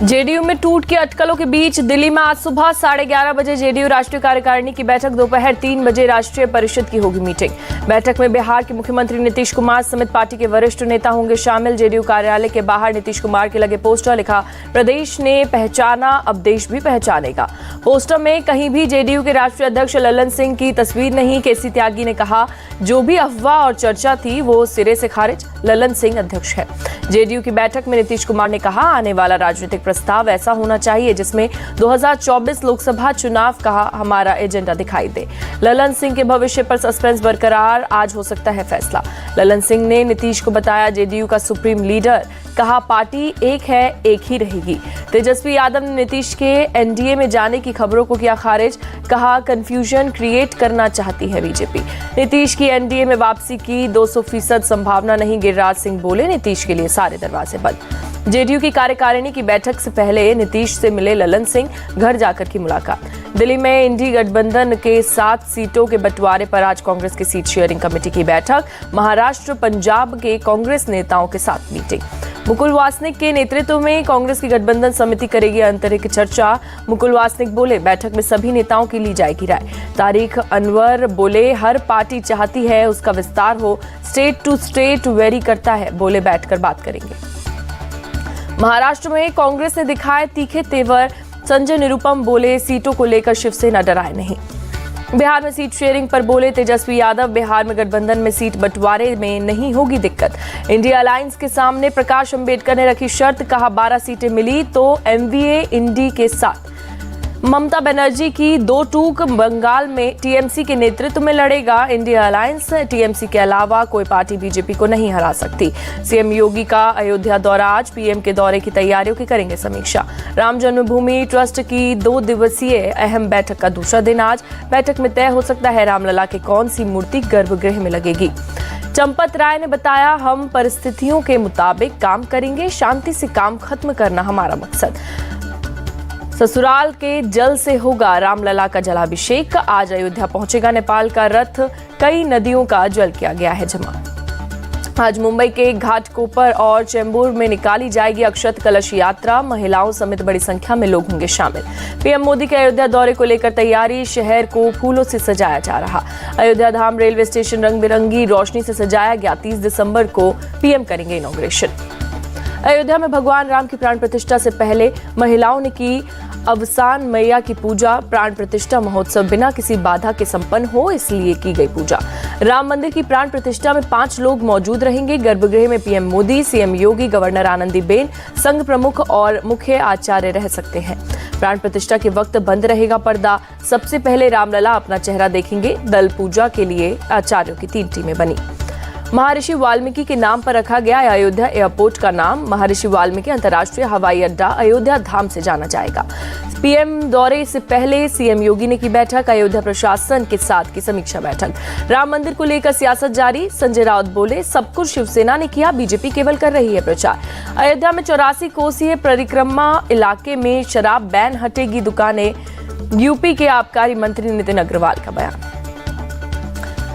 JDU में टूट की अटकलों के बीच दिल्ली में आज सुबह 11:30 बजे जेडीयू राष्ट्रीय कार्यकारिणी की बैठक, दोपहर 3 बजे राष्ट्रीय परिषद की होगी मीटिंग। बैठक में बिहार के मुख्यमंत्री नीतीश कुमार समेत पार्टी के वरिष्ठ नेता होंगे शामिल। जेडीयू कार्यालय के बाहर नीतीश कुमार के लगे पोस्टर, लिखा प्रदेश ने पहचाना अब देश भी पहचानेगा। पोस्टर में कहीं भी जेडीयू के राष्ट्रीय अध्यक्ष ललन सिंह की तस्वीर नहीं। केसी त्यागी ने कहा, जो भी अफवाह और चर्चा थी वो सिरे से खारिज, ललन सिंह अध्यक्ष है। जेडीयू की बैठक में नीतीश कुमार ने कहा, आने वाला राजनीतिक प्रस्ताव ऐसा होना चाहिए जिसमें 2024 लोकसभा चुनाव का हमारा एजेंडा दिखाई दे। ललन सिंह के भविष्य पर सस्पेंस बरकरार, आज हो सकता है फैसला। ललन सिंह ने नीतीश को बताया जेडीयू का सुप्रीम लीडर, कहा पार्टी एक है, एक ही रहेगी। तेजस्वी यादव ने नीतीश के एनडीए में जाने की खबरों को किया खारिज, कहा कंफ्यूजन क्रिएट करना चाहती है बीजेपी। नीतीश की एनडीए में वापसी की 200% संभावना नहीं, गिरिराज सिंह बोले नीतीश के लिए सारे दरवाजे बंद। जेडीयू की कार्यकारिणी की बैठक से पहले नीतीश से मिले ललन सिंह, घर जाकर की मुलाकात। दिल्ली में इंडी गठबंधन के 7 सीटों के बंटवारे पर आज कांग्रेस की सीट शेयरिंग कमेटी की बैठक, महाराष्ट्र पंजाब के कांग्रेस नेताओं के साथ मीटिंग। मुकुल वासनिक के नेतृत्व में कांग्रेस की गठबंधन समिति करेगी आंतरिक चर्चा। मुकुल वासनिक बोले बैठक में सभी नेताओं की ली जाएगी राय। तारिक अनवर बोले हर पार्टी चाहती है उसका विस्तार हो, स्टेट टू स्टेट वेरी करता है, बोले बैठकर बात करेंगे। महाराष्ट्र में कांग्रेस ने दिखाए तीखे तेवर, संजय निरुपम बोले सीटों को लेकर शिवसेना डराए नहीं। बिहार में सीट शेयरिंग पर बोले तेजस्वी यादव, बिहार में गठबंधन में सीट बंटवारे में नहीं होगी दिक्कत। इंडिया अलायंस के सामने प्रकाश अंबेडकर ने रखी शर्त, कहा 12 सीटें मिली तो एमवीए इंडी के साथ। ममता बनर्जी की 2 टूक, बंगाल में टीएमसी के नेतृत्व में लड़ेगा इंडिया अलायंस, टीएमसी के अलावा कोई पार्टी बीजेपी को नहीं हरा सकती। सीएम योगी का अयोध्या दौरा आज, पीएम के दौरे की तैयारियों की करेंगे समीक्षा। राम जन्मभूमि ट्रस्ट की 2 दिवसीय अहम बैठक का दूसरा दिन आज, बैठक में तय हो सकता है रामलला की कौन सी मूर्ति गर्भगृह में लगेगी। चंपत राय ने बताया, हम परिस्थितियों के मुताबिक काम करेंगे, शांति से काम खत्म करना हमारा मकसद। ससुराल के जल से होगा रामलला का जलाभिषेक, आज अयोध्या पहुंचेगा नेपाल का रथ, कई नदियों का जल किया गया है जमा। आज मुंबई के घाटकोपर और चेंबूर में निकाली जाएगी अक्षत कलश यात्रा, महिलाओं समेत बड़ी संख्या में लोग होंगे शामिल। पीएम मोदी के अयोध्या दौरे को लेकर तैयारी, शहर को फूलों से सजाया जा रहा। अयोध्या धाम रेलवे स्टेशन रंग बिरंगी रोशनी से सजाया गया, 30 दिसंबर को पीएम करेंगे इनॉग्रेशन। अयोध्या में भगवान राम की प्राण प्रतिष्ठा से पहले महिलाओं ने की अवसान मैया की पूजा। प्राण प्रतिष्ठा महोत्सव बिना किसी बाधा के संपन्न हो, इसलिए की गई पूजा। राम मंदिर की प्राण प्रतिष्ठा में 5 लोग मौजूद रहेंगे। गर्भगृह में पीएम मोदी, सीएम योगी, गवर्नर आनंदीबेन, संघ प्रमुख और मुख्य आचार्य रह सकते हैं। प्राण प्रतिष्ठा के वक्त बंद रहेगा पर्दा। सबसे पहले रामलला अपना चेहरा देखेंगे। दल पूजा के लिए आचार्यों की 3 टीमें बनी। महर्षि वाल्मीकि के नाम पर रखा गया अयोध्या एयरपोर्ट का नाम। महर्षि वाल्मीकि अंतर्राष्ट्रीय हवाई अड्डा अयोध्या धाम से जाना जाएगा। पीएम दौरे से पहले सीएम योगी ने की बैठक, अयोध्या प्रशासन के साथ की समीक्षा बैठक। राम मंदिर को लेकर सियासत जारी, संजय राउत बोले सब कुछ शिवसेना ने किया, बीजेपी केवल कर रही है प्रचार। अयोध्या में 84 कोसीय परिक्रमा इलाके में शराब बैन, हटेगी दुकानें, यूपी के आबकारी मंत्री नितिन अग्रवाल का बयान।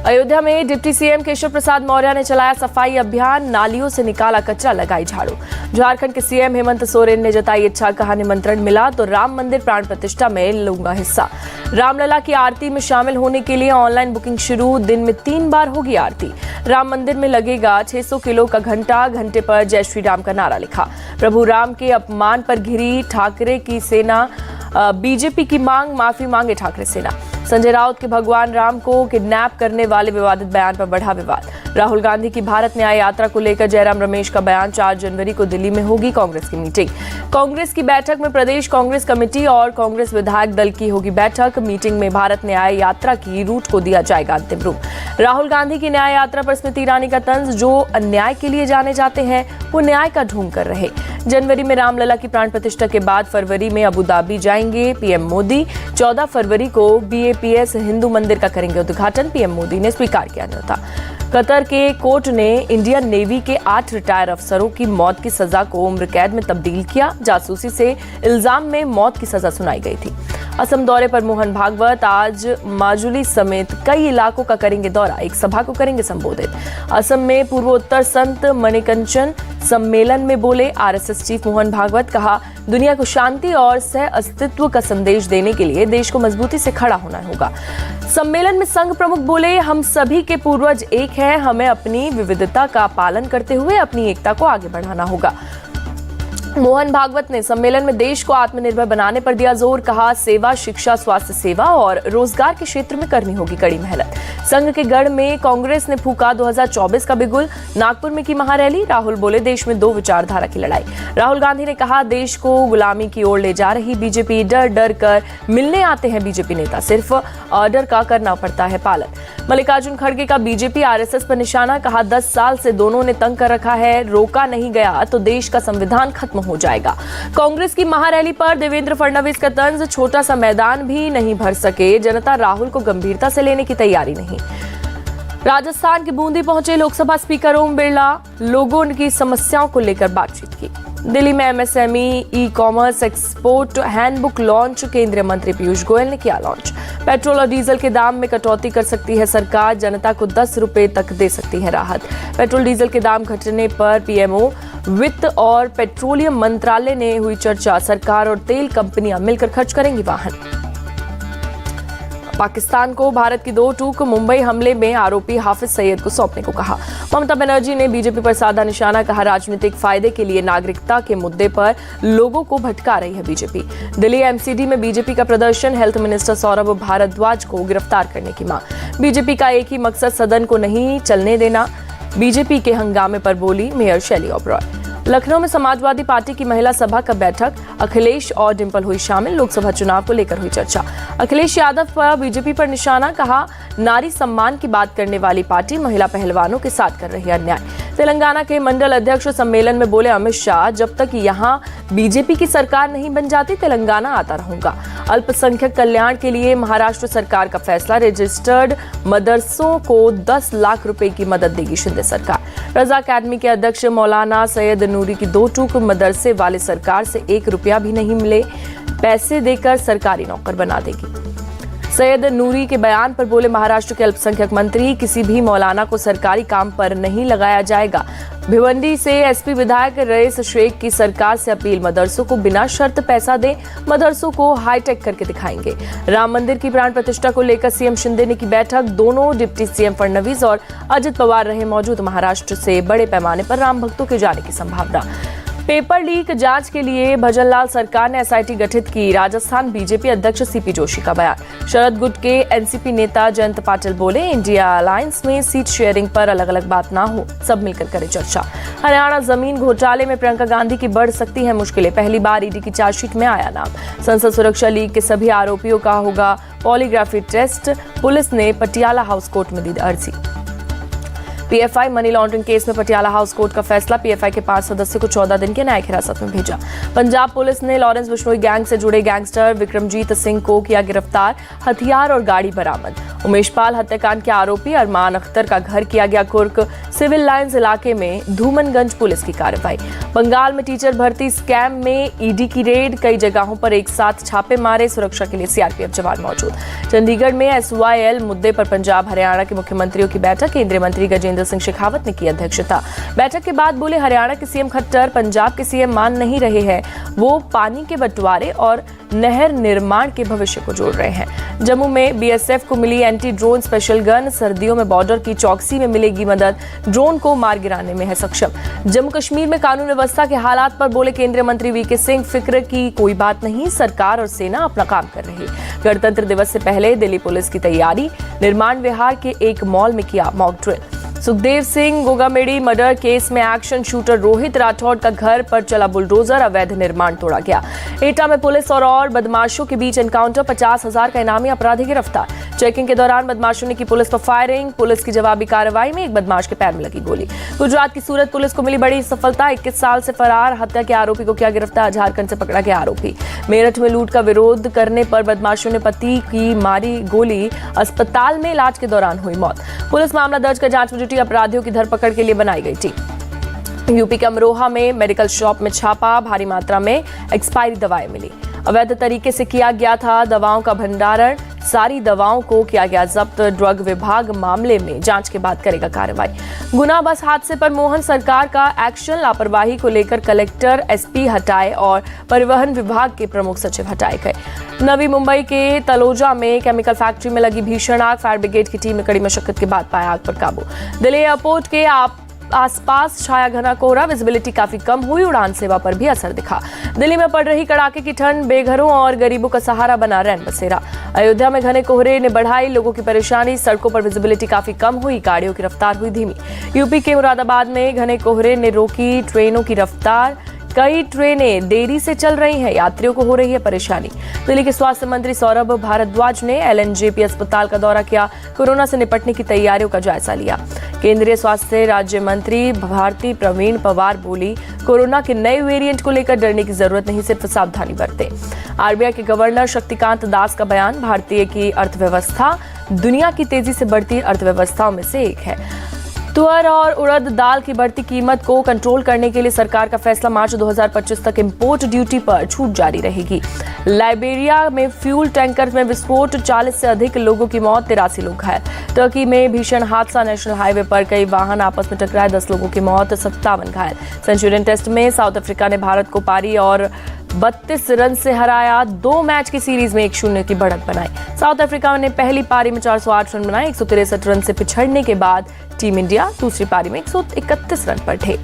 अयोध्या में डिप्टी सीएम केशव प्रसाद मौर्य ने चलाया सफाई अभियान, नालियों से निकाला कचरा, लगाई झाड़ू। झारखंड के सीएम हेमंत सोरेन ने जताई इच्छा, कहा निमंत्रण मिला तो राम मंदिर प्राण प्रतिष्ठा में लूंगा हिस्सा। रामलला की आरती में शामिल होने के लिए ऑनलाइन बुकिंग शुरू, दिन में 3 बार होगी आरती। राम मंदिर में लगेगा 600 किलो का घंटा, घंटे पर जय श्री राम का नारा लिखा। प्रभु राम के अपमान पर घिरी ठाकरे की सेना, बीजेपी की मांग, माफी मांगे ठाकरे सेना। संजय राउत के भगवान राम को किडनैप करने वाले विवादित बयान पर बढ़ा विवाद। राहुल गांधी की भारत न्याय यात्रा को लेकर जयराम रमेश का बयान, 4 जनवरी को दिल्ली में होगी कांग्रेस की मीटिंग। कांग्रेस की बैठक में प्रदेश कांग्रेस कमेटी और कांग्रेस विधायक दल की होगी बैठक। मीटिंग में भारत न्याय यात्रा की रूट को दिया जाएगा अंतिम रूप। राहुल गांधी की न्याय यात्रा पर स्मृति ईरानी का तंज, जो अन्याय के लिए जाने जाते हैं वो न्याय का ढूंढ कर रहे। जनवरी में रामलला की प्राण प्रतिष्ठा के बाद फरवरी में अबू धाबी जाएंगे पीएम मोदी। 14 फरवरी को बीएपीएस हिंदू मंदिर का करेंगे उद्घाटन, पीएम मोदी ने स्वीकार किया न्योता। कतर के कोर्ट ने इंडियन नेवी के 8 रिटायर अफसरों की मौत की सजा को उम्र कैद में तब्दील किया। जासूसी से इल्जाम में मौत की सजा सुनाई गई थी। असम दौरे पर मोहन भागवत आज माजुली समेत कई इलाकों का करेंगे दौरा, एक सभा को करेंगे संबोधित। असम में पूर्वोत्तर संत मणिकंचन सम्मेलन में बोले आरएसएस चीफ मोहन भागवत, कहा दुनिया को शांति और सह अस्तित्व का संदेश देने के लिए देश को मजबूती से खड़ा होना होगा। सम्मेलन में संघ प्रमुख बोले, हम सभी के पूर्वज एक हैं, हमें अपनी विविधता का पालन करते हुए अपनी एकता को आगे बढ़ाना होगा। मोहन भागवत ने सम्मेलन में देश को आत्मनिर्भर बनाने पर दिया जोर, कहा सेवा, शिक्षा, स्वास्थ्य सेवा और रोजगार के क्षेत्र में करनी होगी कड़ी मेहनत। संघ के गढ़ में कांग्रेस ने फूका 2024 का बिगुल, नागपुर में की महारैली। राहुल बोले, देश में दो विचारधारा की लड़ाई। राहुल गांधी ने कहा, देश को गुलामी की ओर ले जा रही बीजेपी, डर डर कर मिलने आते हैं बीजेपी नेता, सिर्फ ऑर्डर का करना पड़ता है पालन। मल्लिकार्जुन खड़गे का बीजेपी आरएसएस पर निशाना, कहा 10 साल से दोनों ने तंग कर रखा है, रोका नहीं गया तो देश का संविधान खत्म हो जाएगा। कांग्रेस की महारैली पर देवेंद्र फडणवीस का तंज, छोटा सा मैदान भी नहीं भर सके, जनता राहुल को गंभीरता से लेने की तैयारी नहीं। राजस्थान के बूंदी पहुंचे लोकसभा स्पीकर ओम बिरला, लोगों की समस्याओं को लेकर बातचीत की। दिल्ली में MSME e commerce export handbook launch, केंद्रीय मंत्री पीयूष गोयल ने किया लॉन्च। पेट्रोल और डीजल के दाम में कटौती कर सकती है सरकार, जनता को 10 रुपए तक दे सकती है राहत। पेट्रोल डीजल के दाम घटने पर पीएमओ, वित्त और पेट्रोलियम मंत्रालय ने हुई चर्चा, सरकार और तेल कंपनियां मिलकर खर्च करेंगी वाहन। पाकिस्तान को भारत की 2 टूक, मुंबई हमले में आरोपी हाफिज सईद को सौंपने को कहा। ममता बनर्जी ने बीजेपी पर साधा निशाना, कहा राजनीतिक फायदे के लिए नागरिकता के मुद्दे पर लोगों को भटका रही है बीजेपी। दिल्ली एमसीडी में बीजेपी का प्रदर्शन, हेल्थ मिनिस्टर सौरभ भारद्वाज को गिरफ्तार करने की मांग। बीजेपी का एक ही मकसद, सदन को नहीं चलने देना। बीजेपी के हंगामे पर बोली मेयर शैली ओबरॉय। लखनऊ में समाजवादी पार्टी की महिला सभा का बैठक, अखिलेश और डिंपल हुई शामिल, लोकसभा चुनाव को लेकर हुई चर्चा। अखिलेश यादव पर बीजेपी पर निशाना, कहा नारी सम्मान की बात करने वाली पार्टी महिला पहलवानों के साथ कर रही है अन्याय। तेलंगाना के मंडल अध्यक्ष सम्मेलन में बोले अमित शाह, जब तक यहां बीजेपी की सरकार नहीं बन जाती तेलंगाना आता रहूंगा। अल्पसंख्यक कल्याण के लिए महाराष्ट्र सरकार का फैसला, रजिस्टर्ड मदरसों को 10 लाख रुपए की मदद देगी शिंदे सरकार। रजा अकेडमी के अध्यक्ष मौलाना सैयद नूरी की 2 टूक, मदरसे वाले सरकार से 1 रुपया भी नहीं मिले, पैसे देकर सरकारी नौकर बना देगी। सैयद नूरी के बयान पर बोले महाराष्ट्र के अल्पसंख्यक मंत्री, किसी भी मौलाना को सरकारी काम पर नहीं लगाया जाएगा। भिवंडी से एसपी विधायक रईस शेख की सरकार से अपील, मदरसों को बिना शर्त पैसा दें, मदरसों को हाईटेक करके दिखाएंगे। राम मंदिर की प्राण प्रतिष्ठा को लेकर सीएम शिंदे ने की बैठक, दोनों डिप्टी सीएम फडणवीस और अजित पवार रहे मौजूद। महाराष्ट्र से बड़े पैमाने पर राम भक्तों के जाने की संभावना। पेपर लीक जांच के लिए भजनलाल सरकार ने एसआईटी गठित की, राजस्थान बीजेपी अध्यक्ष सीपी जोशी का बयान। शरद गुट के एनसीपी नेता जयंत पाटिल बोले, इंडिया अलायंस में सीट शेयरिंग पर अलग अलग बात ना हो, सब मिलकर करें चर्चा। हरियाणा जमीन घोटाले में प्रियंका गांधी की बढ़ सकती है मुश्किलें, पहली बार ईडी की चार्जशीट में आया नाम। संसद सुरक्षा लीग के सभी आरोपियों का होगा पॉलीग्राफी टेस्ट, पुलिस ने पटियाला हाउस कोर्ट में दी अर्जी। पीएफआई मनी लॉन्ड्रिंग केस में पटियाला हाउस कोर्ट का फैसला, पीएफआई के 5 सदस्यों को 14 दिन की न्यायिक हिरासत में भेजा। पंजाब पुलिस ने लॉरेंस बिश्नोई गैंग से जुड़े गैंगस्टर विक्रमजीत सिंह को किया गिरफ्तार, हथियार और गाड़ी बरामद। उमेश पाल हत्याकांड के आरोपी अरमान अख्तर का घर किया गया कुर्क, सिविल लाइंस इलाके में धूमनगंज पुलिस की कार्रवाई। बंगाल में टीचर भर्ती स्कैम में ईडी की रेड, कई जगहों पर एक साथ छापे मारे, सुरक्षा के लिए सीआरपीएफ जवान मौजूद। चंडीगढ़ में एसवाईएल मुद्दे पर पंजाब हरियाणा के मुख्यमंत्रियों की बैठक, केंद्रीय मंत्री गजेंद्र सिंह शेखावत ने की अध्यक्षता। बैठक के बाद बोले हरियाणा के सीएम खट्टर पंजाब के सीएम मान नहीं रहे हैं, वो पानी के बंटवारे और नहर निर्माण के भविष्य को जोड़ रहे हैं। जम्मू में बीएसएफ को मिली एंटी ड्रोन स्पेशल गन, सर्दियों में बॉर्डर की चौकसी में मिलेगी मदद, ड्रोन को मार गिराने में है सक्षम। जम्मू कश्मीर में कानून व्यवस्था के हालात पर बोले केंद्रीय मंत्री वीके सिंह, फिक्र की कोई बात नहीं, सरकार और सेना अपना काम कर रही। गणतंत्र दिवस से पहले दिल्ली पुलिस की तैयारी, निर्माण विहार के एक मॉल में किया mock drill. Sukhdev Singh Gogamedi murder case में एक्शन शूटर रोहित राठौड़ का घर पर चला बुलडोजर, अवैध निर्माण तोड़ा गया। एटा में पुलिस और बदमाशों के बीच एनकाउंटर, 50,000 का इनामी अपराधी गिरफ्तार। चेकिंग के दौरान बदमाशों ने की पुलिस पर फायरिंग, पुलिस की जवाबी कार्रवाई में एक बदमाश के पैर में लगी गोली। गुजरात की सूरत पुलिस को मिली बड़ी सफलता, 21 साल से फरार हत्या के आरोपी को किया गिरफ्तार, झारखंड से पकड़ा गया आरोपी। मेरठ में लूट का विरोध करने पर बदमाशों ने पति की मारी गोली, अस्पताल में इलाज के दौरान हुई मौत। पुलिस मामला दर्ज कर जांच में जुटी, अपराधियों की धरपकड़ के लिए बनाई गई टीम। यूपी के अमरोहा में मेडिकल शॉप में छापा, भारी मात्रा में एक्सपायरी दवाएं मिली। अवैध तरीके से किया गया था दवाओं का भंडारण, सारी दवाओं को किया गया जब्त। ड्रग विभाग मामले में जांच के बाद करेगा कार्रवाई। गुना बस हादसे पर मोहन सरकार का एक्शन, लापरवाही को लेकर कलेक्टर, एसपी हटाए और परिवहन विभाग के प्रमुख सचिव हटाए गए। नवी मुंबई के तलोजा में केमिकल फैक्ट्री में लगी भीषण आग, फायर ब्रिगेड की टीम ने कड़ी मशक्कत के बाद पाया आग पर काबू। दिल्ली एयरपोर्ट के आसपास छाया घना कोहरा, विजिबिलिटी काफी कम हुई, उड़ान सेवा पर भी असर दिखा। दिल्ली में पड़ रही कड़ाके की ठंड बेघरों और गरीबों का सहारा बना रैन बसेरा। अयोध्या में घने कोहरे ने बढ़ाई लोगों की परेशानी, सड़कों पर विजिबिलिटी काफी कम हुई, गाड़ियों की रफ्तार हुई धीमी। यूपी के मुरादाबाद में घने कोहरे ने रोकी ट्रेनों की रफ्तार, कई ट्रेनें देरी से चल रही हैं, यात्रियों को हो रही है परेशानी। दिल्ली के स्वास्थ्य मंत्री सौरभ भारद्वाज ने एलएनजेपी अस्पताल का दौरा किया, कोरोना से निपटने की तैयारियों का जायजा लिया। केंद्रीय स्वास्थ्य राज्य मंत्री भारती प्रवीण पवार बोली, कोरोना के नए वेरिएंट को लेकर डरने की जरूरत नहीं, सिर्फ सावधानी बरतें। आरबीआई के गवर्नर शक्तिकांत दास का बयान, भारतीय की अर्थव्यवस्था दुनिया की तेजी से बढ़ती अर्थव्यवस्थाओं में से एक है। तुअर और उड़द दाल की बढ़ती कीमत को कंट्रोल करने के लिए सरकार का फैसला, मार्च 2025 तक इंपोर्ट ड्यूटी पर छूट जारी रहेगी। लाइबेरिया में फ्यूल टैंकर में विस्फोट, 40 से अधिक लोगों की मौत, 83 लोग घायल। टर्की में भीषण हादसा, नेशनल हाईवे पर कई वाहन आपस में टकराए, 10 लोगों की मौत, 57 घायल। सेंचुरियन टेस्ट में साउथ अफ्रीका ने भारत को पारी और 32 रन से हराया, 2 मैच की सीरीज में 1-0 की बढ़त बनाई। साउथ अफ्रीका ने पहली पारी में 408 रन बनाए, 163 रन से पिछड़ने के बाद टीम इंडिया दूसरी पारी में 131 रन पर ढे।